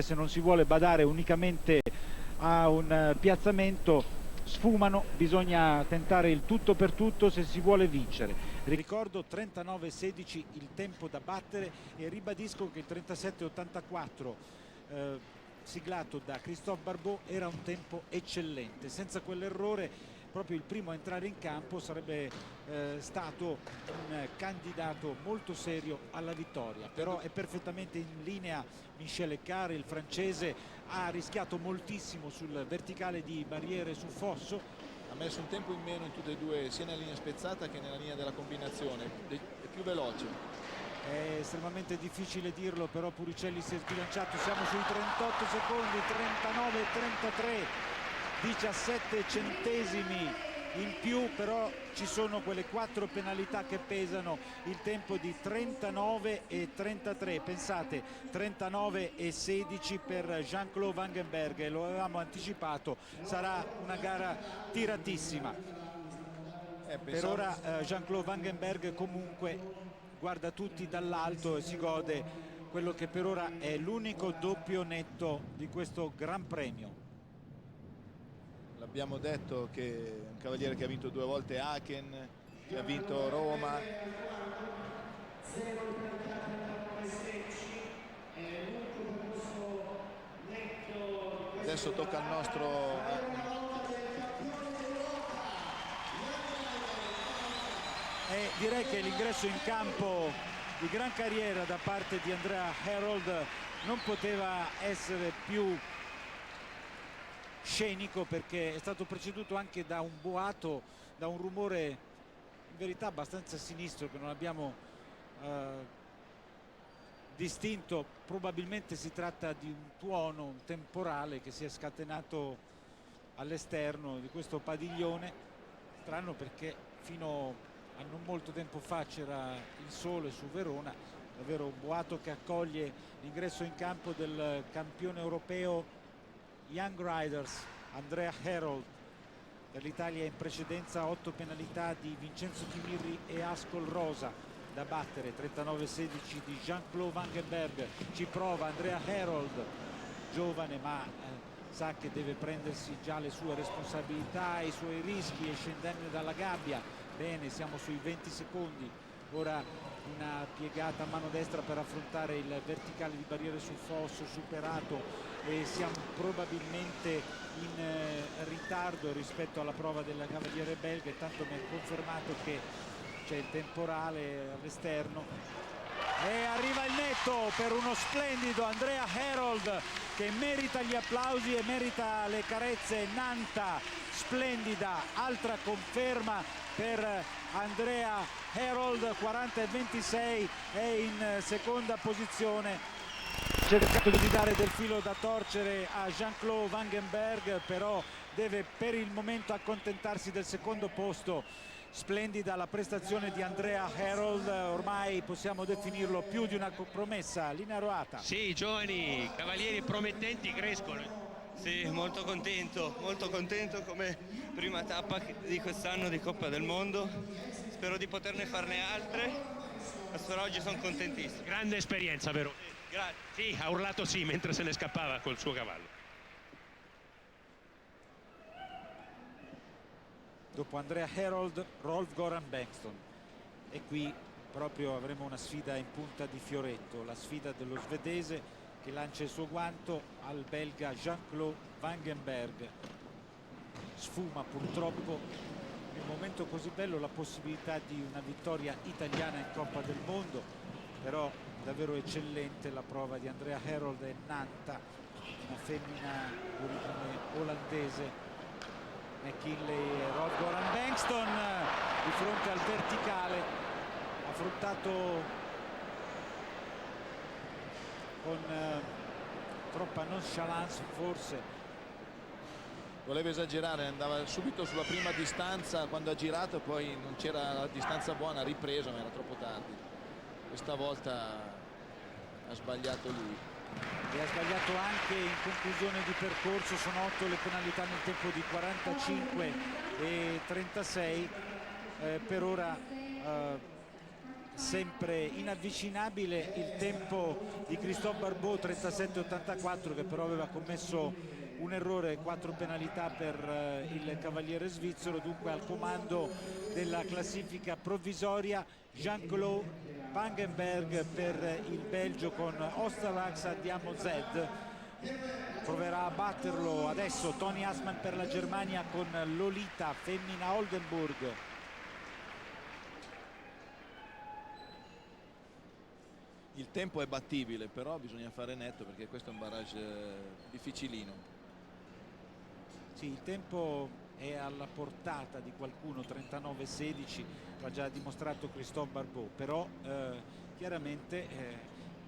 se non si vuole badare unicamente a un piazzamento, sfumano, bisogna tentare il tutto per tutto se si vuole vincere. Ricordo 39-16 il tempo da battere e ribadisco che il 37-84 siglato da Christophe Barbeau era un tempo eccellente. Senza quell'errore proprio il primo a entrare in campo sarebbe stato un candidato molto serio alla vittoria, però è perfettamente in linea Michel Ecard, il francese, ha rischiato moltissimo sul verticale di barriere su fosso. Ha messo un tempo in meno in tutte e due, sia nella linea spezzata che nella linea della combinazione, è più veloce. È estremamente difficile dirlo, però Puricelli si è sbilanciato, siamo sui 38 secondi, 39-33. 17 centesimi in più, però ci sono quelle 4 penalità che pesano, il tempo di 39-33, pensate 39-16 per Jean-Claude Vangenberg, lo avevamo anticipato, sarà una gara tiratissima. Per ora Jean-Claude Vangenberg comunque guarda tutti dall'alto e si gode quello che per ora è l'unico doppio netto di questo Gran Premio. L'abbiamo detto che è un cavaliere che ha vinto 2 volte Aachen, che ha vinto Roma. Adesso tocca al nostro direi che l'ingresso in campo di gran carriera da parte di Andrea Herold non poteva essere più scenico, perché è stato preceduto anche da un boato, da un rumore in verità abbastanza sinistro che non abbiamo distinto. Probabilmente si tratta di un tuono, un temporale che si è scatenato all'esterno di questo padiglione. Strano, perché fino a non molto tempo fa c'era il sole su Verona. Davvero un boato che accoglie l'ingresso in campo del campione europeo Young Riders Andrea Herold. Per l'Italia in precedenza 8 penalità di Vincenzo Chimirri e Ascol Rosa da battere. 39-16 di Jean-Claude Vangenberg. Ci prova Andrea Herold, giovane ma sa che deve prendersi già le sue responsabilità, i suoi rischi, e scendendo dalla gabbia. Bene, siamo sui 20 secondi. Ora una piegata a mano destra per affrontare il verticale di barriere sul fosso, superato, e siamo probabilmente in ritardo rispetto alla prova del cavaliere belga. Intanto mi è confermato che c'è il temporale all'esterno e arriva il netto per uno splendido Andrea Herold, che merita gli applausi e merita le carezze. Nanta splendida, altra conferma per Andrea Herold. 40-26, è in seconda posizione, cercato di dare del filo da torcere a Jean-Claude Vangenberg, però deve per il momento accontentarsi del secondo posto. Splendida la prestazione di Andrea Herold, ormai possiamo definirlo più di una promessa. Linea Roata. Sì, i giovani cavalieri promettenti crescono. Sì, molto contento come prima tappa di quest'anno di Coppa del Mondo. Spero di poterne farne altre, ma per oggi sono contentissimo. Grande esperienza, vero? Grazie. Sì, ha urlato sì mentre se ne scappava col suo cavallo. Dopo Andrea Herold, Rolf Goran Bengtsson, e qui proprio avremo una sfida in punta di fioretto, la sfida dello svedese che lancia il suo guanto al belga Jean-Claude Vangenberg. Sfuma purtroppo in un momento così bello la possibilità di una vittoria italiana in Coppa del Mondo, però davvero eccellente la prova di Andrea Herold e Nanta, una femmina di origine olandese. McKinley e Rolf Goran Bengtsson di fronte al verticale, affrontato con troppa nonchalance forse. Voleva esagerare, andava subito sulla prima distanza quando ha girato, poi non c'era la distanza buona, ha ripreso ma era troppo tardi. Questa volta ha sbagliato lui. E ha sbagliato anche in conclusione di percorso. Sono 8 le penalità nel tempo di 45 e 36. Per ora sempre inavvicinabile il tempo di Christophe Barbeau 37,84, che però aveva commesso un errore, 4 penalità per il cavaliere svizzero. Dunque al comando della classifica provvisoria Jean-Claude Vangenberg per il Belgio, con Osterwalder Andiamo Z. Proverà a batterlo adesso Tony Hassmann per la Germania con Lolita, femmina Oldenburg. Il tempo è battibile, però bisogna fare netto, perché questo è un barrage difficilino. Sì, il tempo è alla portata di qualcuno, 39-16, l'ha già dimostrato Christophe Barbeau, però chiaramente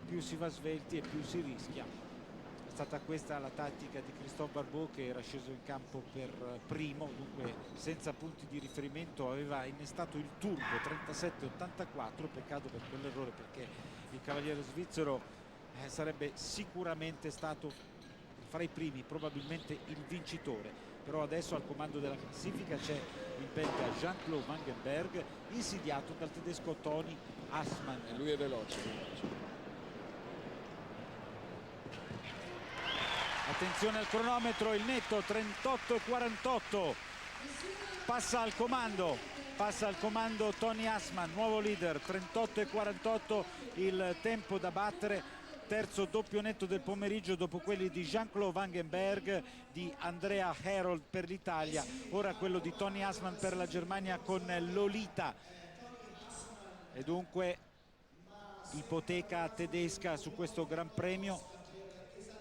più si va svelti e più si rischia. È stata questa la tattica di Christophe Barbeau, che era sceso in campo per primo, dunque senza punti di riferimento aveva innestato il turbo 37-84. Peccato per quell'errore, perché il cavaliere svizzero sarebbe sicuramente stato fra i primi, probabilmente il vincitore. Però adesso al comando della classifica c'è il belga Jean-Claude Vangenberg, insidiato dal tedesco Tony Hassmann. E lui è veloce. Attenzione al cronometro, il netto 38,48. Passa al comando Tony Hassmann, nuovo leader, 38,48 il tempo da battere. Terzo doppio netto del pomeriggio dopo quelli di Jean-Claude Vangenberg, di Andrea Herold per l'Italia, ora quello di Tony Hassmann per la Germania con Lolita. E dunque ipoteca tedesca su questo Gran Premio.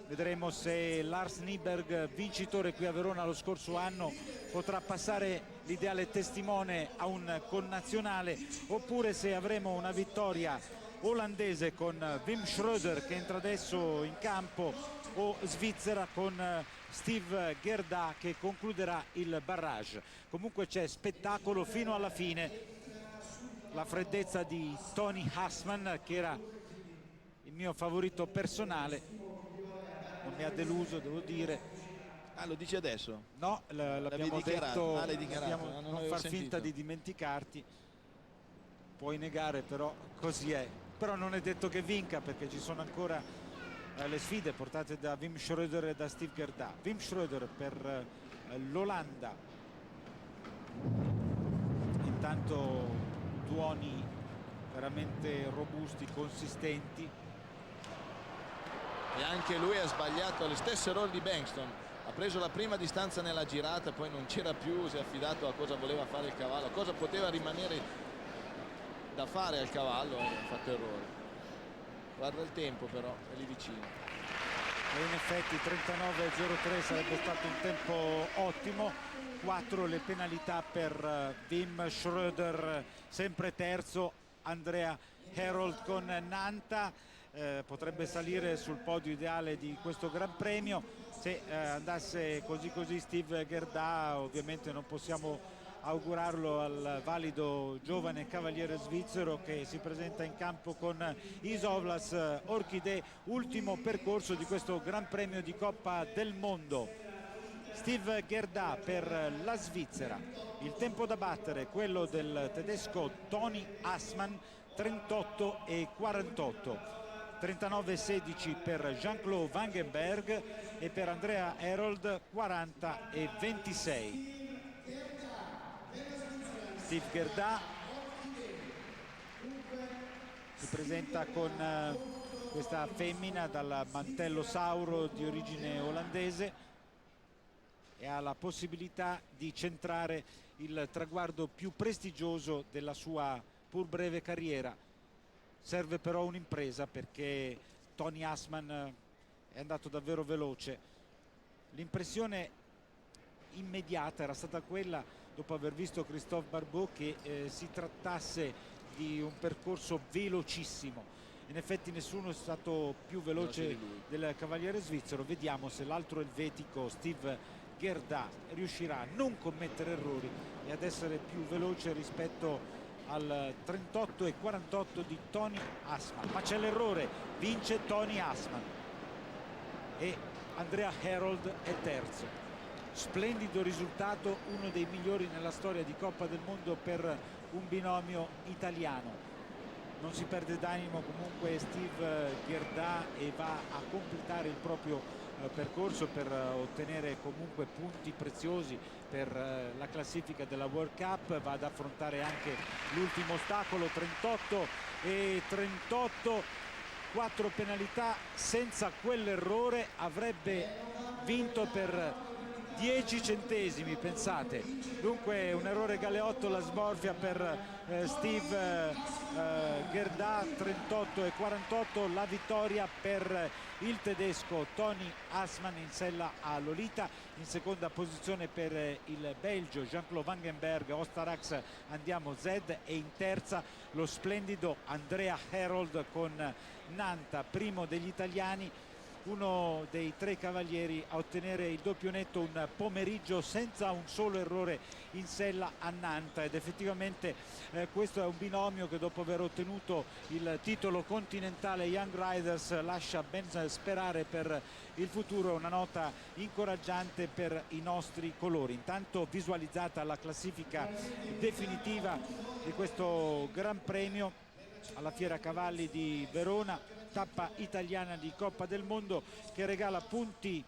Vedremo se Lars Nyberg, vincitore qui a Verona lo scorso anno, potrà passare l'ideale testimone a un connazionale, oppure se avremo una vittoria olandese con Wim Schröder, che entra adesso in campo, o svizzera con Steve Gerda, che concluderà il barrage. Comunque c'è spettacolo fino alla fine. La freddezza di Tony Hassmann, che era il mio favorito personale, non mi ha deluso, devo dire. Ah, lo dici adesso? No, l'abbiamo detto. l'hai dichiarato. Non far finta di dimenticarti. Puoi negare, però così è. Però non è detto che vinca, perché ci sono ancora le sfide portate da Wim Schröder e da Steve Gerda. Wim Schröder per l'Olanda. Intanto tuoni veramente robusti, consistenti. E anche lui ha sbagliato le stesse errori di Bengtsson. Ha preso la prima distanza nella girata, poi non c'era più, si è affidato a cosa voleva fare il cavallo, a cosa poteva rimanere da fare al cavallo, e ha fatto errore. Guarda il tempo, però è lì vicino. E in effetti 39,03 sarebbe stato un tempo ottimo. 4 le penalità per Wim Schröder, sempre terzo. Andrea Herold con Nanta potrebbe salire sul podio ideale di questo Gran Premio. Se andasse così Steve Gerda, ovviamente non possiamo augurarlo al valido giovane cavaliere svizzero, che si presenta in campo con Isovlas Orchidee, ultimo percorso di questo Gran Premio di Coppa del Mondo. Steve Gerda per la Svizzera, il tempo da battere quello del tedesco Tony Hassmann, 38,48. 39,16 per Jean-Claude Vangenberg e per Andrea Herold 40,26. Steve Gerda si presenta con questa femmina dal mantello sauro di origine olandese e ha la possibilità di centrare il traguardo più prestigioso della sua pur breve carriera. Serve però un'impresa, perché Tony Hassmann è andato davvero veloce. L'impressione immediata era stata quella, dopo aver visto Christophe Barbeau, che si trattasse di un percorso velocissimo. In effetti nessuno è stato più veloce del cavaliere svizzero. Vediamo se l'altro elvetico Steve Gerda riuscirà a non commettere errori e ad essere più veloce rispetto al 38,48 di Tony Hassmann. Ma c'è l'errore, vince Tony Hassmann e Andrea Herold è terzo. Splendido risultato, uno dei migliori nella storia di Coppa del Mondo per un binomio italiano. non si perde d'animo comunque Steve Guerdà e va a completare il proprio percorso per ottenere comunque punti preziosi per la classifica della World Cup. Va ad affrontare anche l'ultimo ostacolo, 38 e 38, 4 penalità. Senza quell'errore avrebbe vinto per 10 centesimi, pensate. Dunque un errore Galeotto, la smorfia per Steve Guerdà, 38 e 48, la vittoria per il tedesco Tony Assmann in sella a Lolita. In seconda posizione per il Belgio Jean-Claude Vangenberg, Ostarax Andiamo Zed, e in terza lo splendido Andrea Herold con Nanta, primo degli italiani, uno dei 3 cavalieri a ottenere il doppio netto, un pomeriggio senza un solo errore in sella a Nanta. Ed effettivamente questo è un binomio che, dopo aver ottenuto il titolo continentale Young Riders, lascia ben sperare per il futuro. Una nota incoraggiante per i nostri colori. Intanto visualizzata la classifica definitiva di questo Gran Premio alla Fiera Cavalli di Verona, tappa italiana di Coppa del Mondo, che regala punti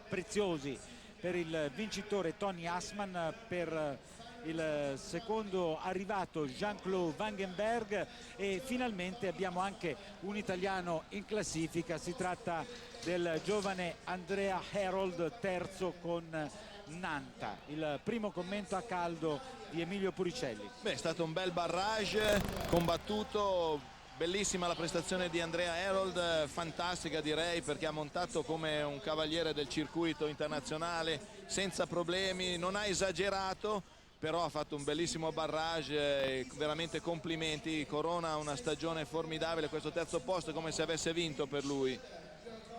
preziosi per il vincitore Tony Assmann, per il secondo arrivato Jean-Claude Vangenberg, e finalmente abbiamo anche un italiano in classifica. Si tratta del giovane Andrea Herold, terzo con Nanta. Il primo commento a caldo di Emilio Puricelli. Beh, è stato un bel barrage combattuto, bellissima la prestazione di Andrea Herold, fantastica direi, perché ha montato come un cavaliere del circuito internazionale senza problemi, non ha esagerato, però ha fatto un bellissimo barrage e veramente complimenti. Corona una stagione formidabile, questo terzo posto è come se avesse vinto per lui.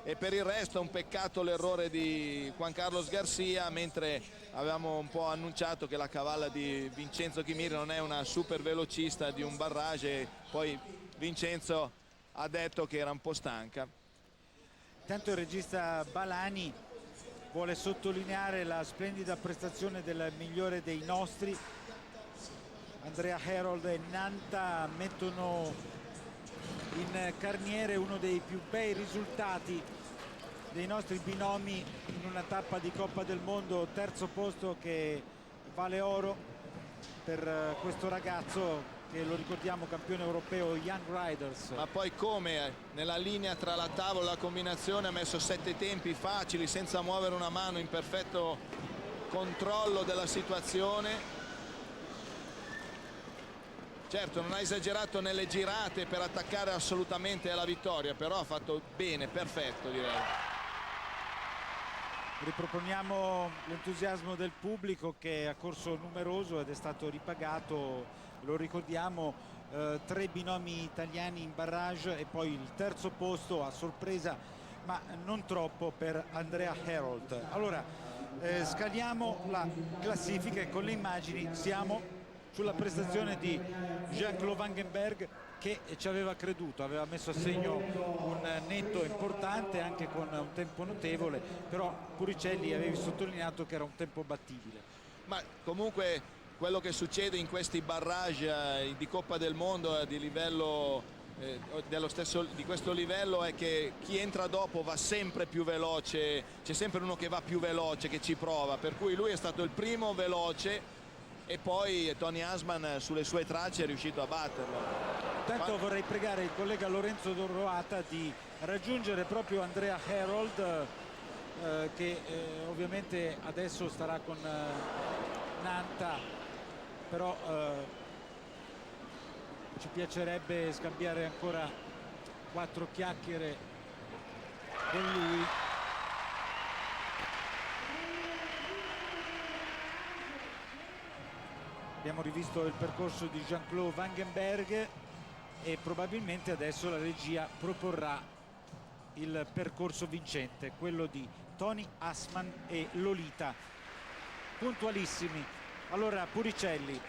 E per il resto è un peccato l'errore di Juan Carlos Garcia, mentre avevamo un po' annunciato che la cavalla di Vincenzo Chimiri non è una super velocista di un barrage, e poi Vincenzo ha detto che era un po' stanca. Intanto il regista Balani vuole sottolineare la splendida prestazione del migliore dei nostri. Andrea Herold e Nanta mettono in carniere uno dei più bei risultati dei nostri binomi in una tappa di Coppa del Mondo. Terzo posto che vale oro per questo ragazzo che, lo ricordiamo, campione europeo Young Riders. Ma poi come nella linea tra la tavola e la combinazione ha messo 7 tempi facili senza muovere una mano, in perfetto controllo della situazione. Certo, non ha esagerato nelle girate per attaccare assolutamente alla vittoria, però ha fatto bene, perfetto direi. Riproponiamo l'entusiasmo del pubblico, che ha corso numeroso ed è stato ripagato. Lo ricordiamo, 3 binomi italiani in barrage e poi il terzo posto a sorpresa, ma non troppo, per Andrea Herold. Allora scaliamo la classifica e con le immagini siamo sulla prestazione di Jean-Claude Vangenberg, che ci aveva creduto, aveva messo a segno un netto importante anche con un tempo notevole, però Puricelli avevi sottolineato che era un tempo battibile. Ma comunque quello che succede in questi barrage di Coppa del Mondo di livello di questo livello è che chi entra dopo va sempre più veloce, c'è sempre uno che va più veloce, che ci prova, per cui lui è stato il primo veloce e poi Tony Assmann sulle sue tracce è riuscito a batterlo. Intanto vorrei pregare il collega Lorenzo Dorroata di raggiungere proprio Andrea Herold, che ovviamente adesso starà con Nanta, però ci piacerebbe scambiare ancora 4 chiacchiere con lui. Abbiamo rivisto il percorso di Jean-Claude Vangenberg e probabilmente adesso la regia proporrà il percorso vincente, quello di Tony Assmann e Lolita. Puntualissimi. Allora, Puricelli,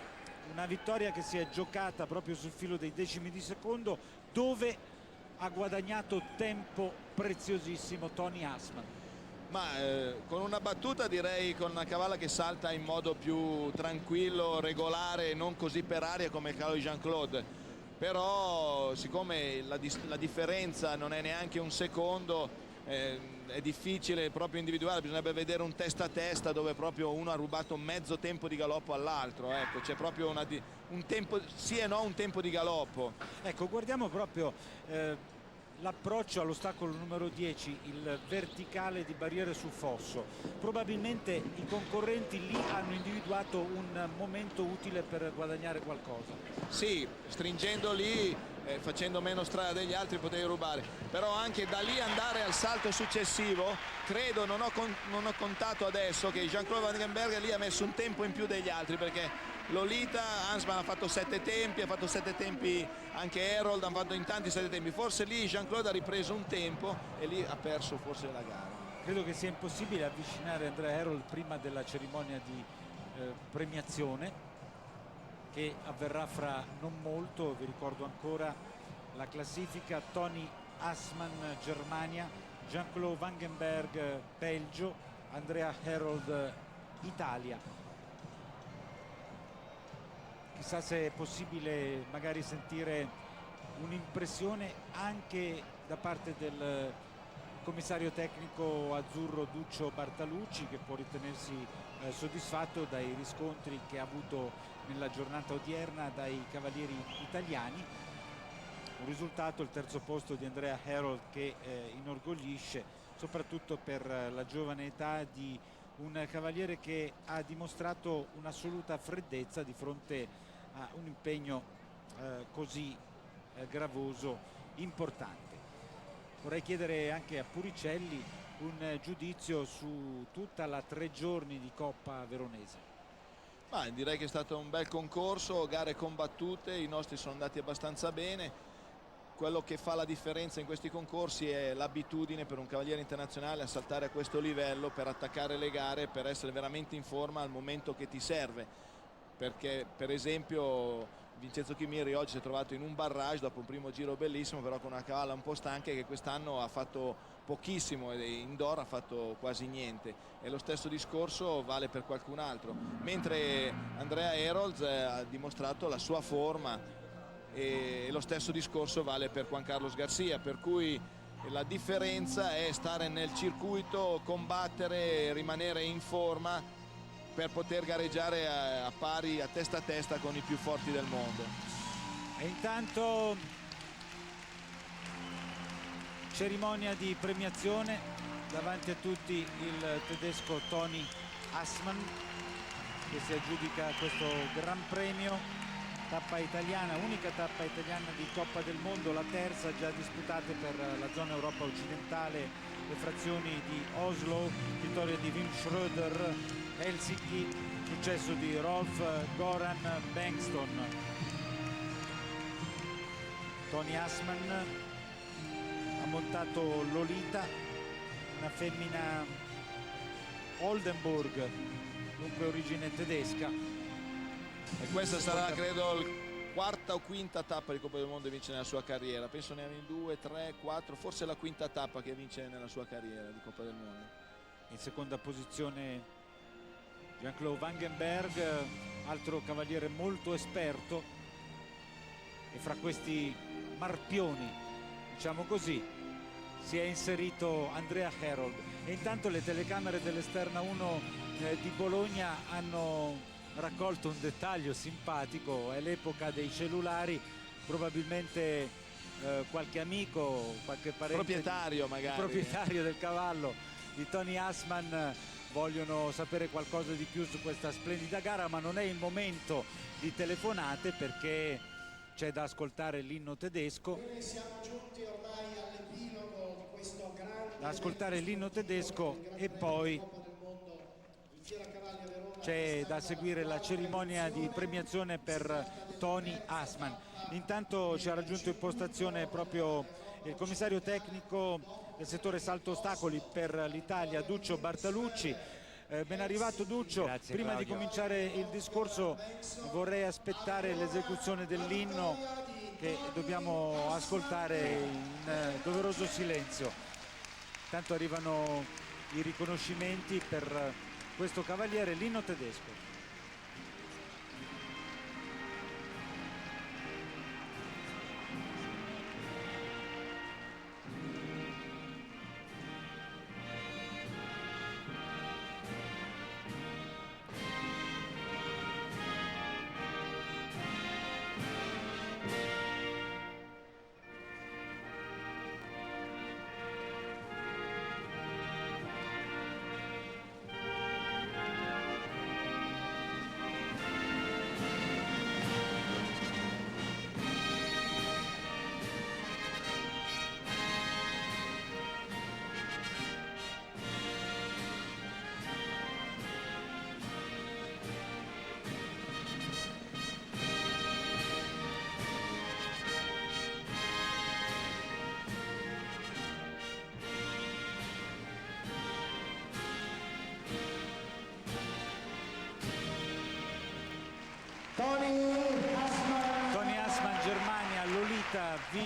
una vittoria che si è giocata proprio sul filo dei decimi di secondo, dove ha guadagnato tempo preziosissimo Tony Assmann. Ma con una battuta, direi, con una cavalla che salta in modo più tranquillo, regolare, non così per aria come il cavallo di Jean-Claude. però siccome la differenza non è neanche un secondo, è difficile proprio individuare, bisognerebbe vedere un testa a testa dove proprio uno ha rubato mezzo tempo di galoppo all'altro, ecco, c'è proprio un tempo sì e no, un tempo di galoppo. Ecco, guardiamo proprio l'approccio all'ostacolo numero 10, il verticale di barriere sul fosso. Probabilmente i concorrenti lì hanno individuato un momento utile per guadagnare qualcosa. Sì, stringendo lì, facendo meno strada degli altri, potevi rubare, però anche da lì andare al salto successivo, credo, non ho contato adesso, che Jean-Claude Vandenberg lì ha messo un tempo in più degli altri, perché Lolita, Hansman ha fatto 7 tempi, ha fatto 7 tempi anche Herold, hanno fatto in tanti 7 tempi, forse lì Jean-Claude ha ripreso un tempo e lì ha perso forse la gara. Credo che sia impossibile avvicinare Andrea Herold prima della cerimonia di premiazione, che avverrà fra non molto. Vi ricordo ancora la classifica: Tony Hansman Germania, Jean-Claude Vandenberg Belgio, Andrea Herold Italia. Chissà se è possibile magari sentire un'impressione anche da parte del commissario tecnico azzurro Duccio Bartalucci, che può ritenersi soddisfatto dai riscontri che ha avuto nella giornata odierna dai cavalieri italiani. Un risultato, il terzo posto di Andrea Herold, che inorgoglisce soprattutto per la giovane età di un cavaliere che ha dimostrato un'assoluta freddezza di fronte a un impegno così gravoso, importante. Vorrei chiedere anche a Puricelli un giudizio su tutta la 3 giorni di Coppa Veronese. Direi che è stato un bel concorso, gare combattute, i nostri sono andati abbastanza bene. Quello che fa la differenza in questi concorsi è l'abitudine per un cavaliere internazionale a saltare a questo livello, per attaccare le gare, per essere veramente in forma al momento che ti serve, perché per esempio Vincenzo Chimiri oggi si è trovato in un barrage dopo un primo giro bellissimo, però con una cavalla un po' stanca, che quest'anno ha fatto pochissimo e indoor ha fatto quasi niente, e lo stesso discorso vale per qualcun altro, mentre Andrea Herold ha dimostrato la sua forma, e lo stesso discorso vale per Juan Carlos Garcia, per cui la differenza è stare nel circuito, combattere, rimanere in forma per poter gareggiare a pari, a testa con i più forti del mondo. E intanto cerimonia di premiazione, davanti a tutti il tedesco Tony Hansman, che si aggiudica questo Gran Premio. Tappa italiana, unica tappa italiana di Coppa del Mondo, la terza già disputate per la zona Europa occidentale, le frazioni di Oslo, vittoria di Wim Schröder, Helsinki, successo di Rolf Goran Bengtsson. Tony Hansman ha montato Lolita, una femmina Oldenburg, dunque origine tedesca. E questa sarà credo la quarta o quinta tappa di Coppa del Mondo che vince nella sua carriera, penso ne abbia 2, 3, 4, forse la quinta tappa che vince nella sua carriera di Coppa del Mondo. In seconda posizione Jean-Claude Vandenberg, altro cavaliere molto esperto, e fra questi marpioni, diciamo così, si è inserito Andrea Herold. E intanto le telecamere dell'Esterna 1 di Bologna hanno raccolto un dettaglio simpatico: è l'epoca dei cellulari, probabilmente qualche amico, qualche parente, proprietario magari, proprietario del cavallo di Tony Hansman, vogliono sapere qualcosa di più su questa splendida gara, ma non è il momento di telefonate perché c'è da ascoltare l'inno tedesco. Siamo giunti ormai all'epilogo di questo grande, da ascoltare l'inno tedesco e poi c'è da seguire la cerimonia di premiazione per Tony Hansman. Intanto ci ha raggiunto in postazione proprio il commissario tecnico del settore salto ostacoli per l'Italia, Duccio Bartalucci. Ben arrivato Duccio. Grazie, prima Claudio. di cominciare il discorso vorrei aspettare l'esecuzione dell'inno che dobbiamo ascoltare in doveroso silenzio. Intanto arrivano i riconoscimenti per questo cavaliere, l'inno tedesco.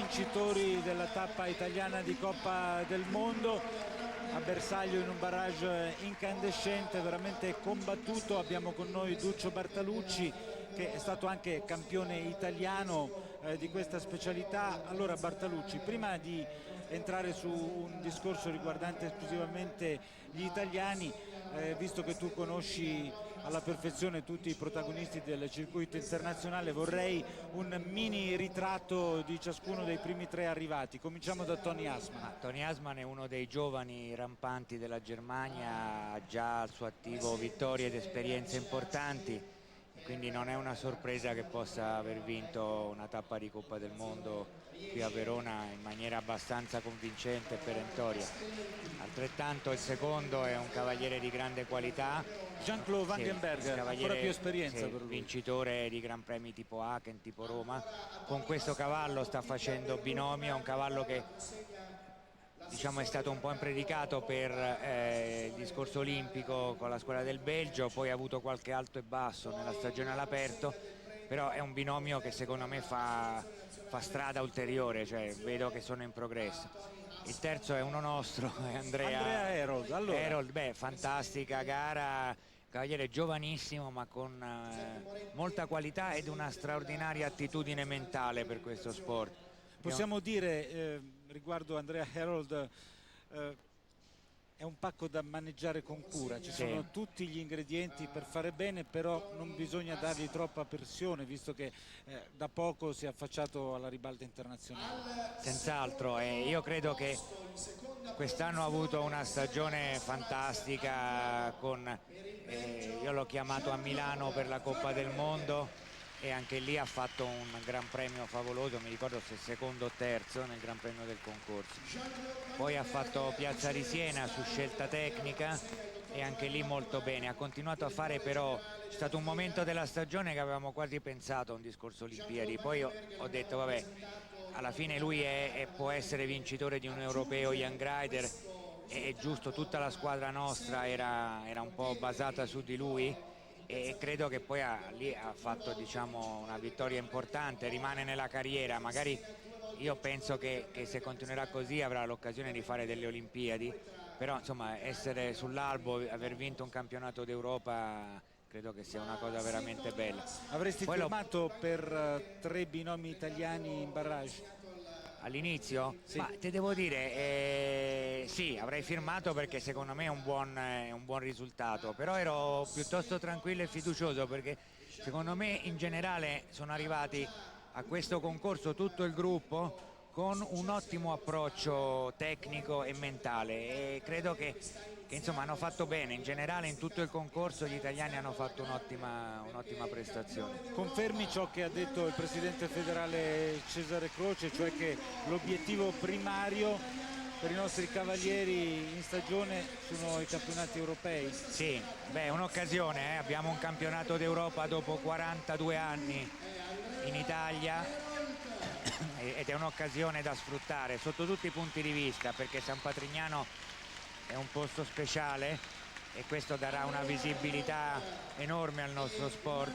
vincitori della tappa italiana di Coppa del Mondo a bersaglio in un barrage incandescente, veramente combattuto. Abbiamo con noi Duccio Bartalucci, che è stato anche campione italiano di questa specialità. Allora Bartalucci, prima di entrare su un discorso riguardante esclusivamente gli italiani, visto che tu conosci alla perfezione tutti i protagonisti del circuito internazionale, vorrei un mini ritratto di ciascuno dei primi 3 arrivati. Cominciamo da Tony Asman. Tony Asman è uno dei giovani rampanti della Germania, ha già al suo attivo vittorie ed esperienze importanti, quindi non è una sorpresa che possa aver vinto una tappa di Coppa del Mondo qui a Verona in maniera abbastanza convincente e perentoria. Altrettanto il secondo è un cavaliere di grande qualità, Jean-Claude Wangenberger, ancora più esperienza per lui. Vincitore di Gran Premi tipo Aachen, tipo Roma. Con questo cavallo sta facendo binomio, è un cavallo che diciamo è stato un po' impredicato per il discorso olimpico con la squadra del Belgio, poi ha avuto qualche alto e basso nella stagione all'aperto, però è un binomio che secondo me fa strada ulteriore, cioè vedo che sono in progresso. Il terzo è uno nostro, è Andrea Herold. Allora, Herold, fantastica gara, cavaliere giovanissimo ma con molta qualità ed una straordinaria attitudine mentale per questo sport. Possiamo dire riguardo Andrea Herold, è un pacco da maneggiare con cura, ci sono tutti gli ingredienti per fare bene, però non bisogna dargli troppa pressione, visto che da poco si è affacciato alla ribalta internazionale. Senz'altro, io credo che quest'anno ha avuto una stagione fantastica, io l'ho chiamato a Milano per la Coppa del Mondo e anche lì ha fatto un gran premio favoloso, mi ricordo se secondo o terzo nel gran premio del concorso. Poi ha fatto Piazza di Siena su scelta tecnica e anche lì molto bene. Ha continuato a fare, però c'è stato un momento della stagione che avevamo quasi pensato a un discorso Olimpiadi, poi ho detto vabbè, alla fine lui può essere vincitore di un europeo Young Rider, è giusto, tutta la squadra nostra era un po' basata su di lui e credo che poi lì ha fatto diciamo una vittoria importante, rimane nella carriera, magari io penso che se continuerà così avrà l'occasione di fare delle Olimpiadi, però insomma essere sull'albo, aver vinto un campionato d'Europa credo che sia una cosa veramente bella. Avresti firmato per 3 binomi italiani in barrage? All'inizio? Sì. Ma te devo dire, sì, avrei firmato perché secondo me è un buon risultato, però ero piuttosto tranquillo e fiducioso perché secondo me in generale sono arrivati a questo concorso tutto il gruppo con un ottimo approccio tecnico e mentale e credo che insomma hanno fatto bene, in generale in tutto il concorso gli italiani hanno fatto un'ottima prestazione. Confermi ciò che ha detto il presidente federale Cesare Croce, cioè che l'obiettivo primario per i nostri cavalieri in stagione sono i campionati europei? Sì, beh, un'occasione, abbiamo un campionato d'Europa dopo 42 anni in Italia ed è un'occasione da sfruttare sotto tutti i punti di vista, perché San Patrignano è un posto speciale e questo darà una visibilità enorme al nostro sport,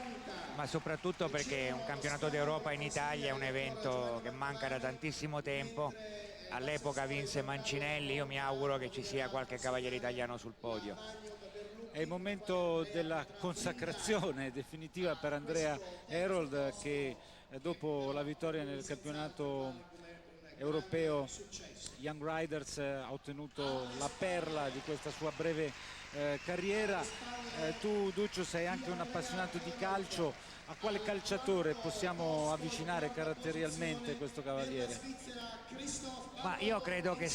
ma soprattutto perché un campionato d'Europa in Italia è un evento che manca da tantissimo tempo. All'epoca vinse Mancinelli, io mi auguro che ci sia qualche cavaliere italiano sul podio. È il momento della consacrazione definitiva per Andrea Herold, che dopo la vittoria nel campionato europeo Young Riders ha ottenuto la perla di questa sua breve carriera. Tu Duccio sei anche un appassionato di calcio, a quale calciatore possiamo avvicinare caratterialmente questo cavaliere? Ma io credo che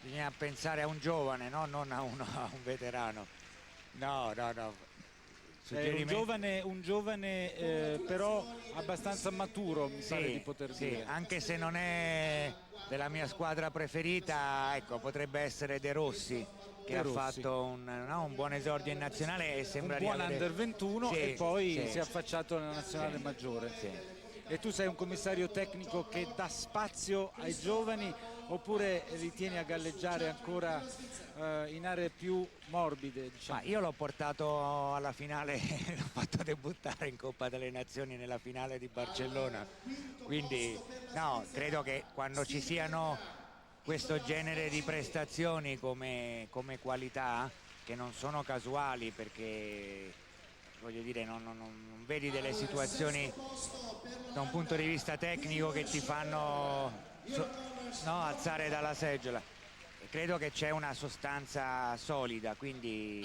bisogna pensare a un giovane, no? Non a un veterano. No. Un giovane però abbastanza maturo, mi pare di poter dire. Anche se non è della mia squadra preferita, ecco, potrebbe essere De Rossi, che ha fatto un buon esordio in nazionale e sembra un buon under 21 e poi si è affacciato nella nazionale maggiore. E tu sei un commissario tecnico che dà spazio ai giovani oppure li tieni a galleggiare ancora in aree più morbide, diciamo? Ma io l'ho portato alla finale, l'ho fatto debuttare in Coppa delle Nazioni nella finale di Barcellona, quindi no, credo che quando ci siano questo genere di prestazioni come qualità, che non sono casuali, perché voglio dire non vedi delle situazioni da un punto di vista tecnico che ti fanno alzare dalla seggiola. Credo che c'è una sostanza solida, quindi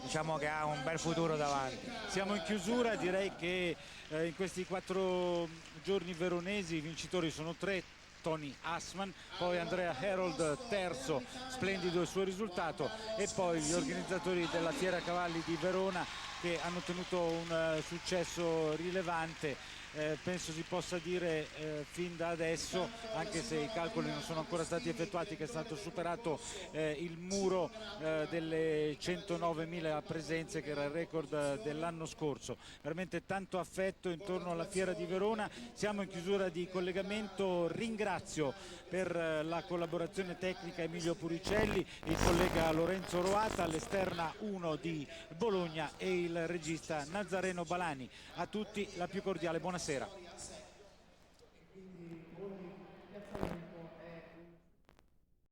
diciamo che ha un bel futuro davanti. Siamo in chiusura, direi che in questi 4 giorni veronesi i vincitori sono 3. Tony Assman, poi Andrea Herold terzo, splendido il suo risultato, e poi gli organizzatori della Fiera Cavalli di Verona, che hanno ottenuto un successo rilevante. Penso si possa dire fin da adesso, anche se i calcoli non sono ancora stati effettuati, che è stato superato il muro delle 109.000 presenze, che era il record dell'anno scorso. Veramente tanto affetto intorno alla Fiera di Verona. Siamo in chiusura di collegamento. Ringrazio per la collaborazione tecnica Emilio Puricelli, il collega Lorenzo Roata, all'esterna 1 di Bologna e il regista Nazareno Balani. A tutti la più cordiale buonasera.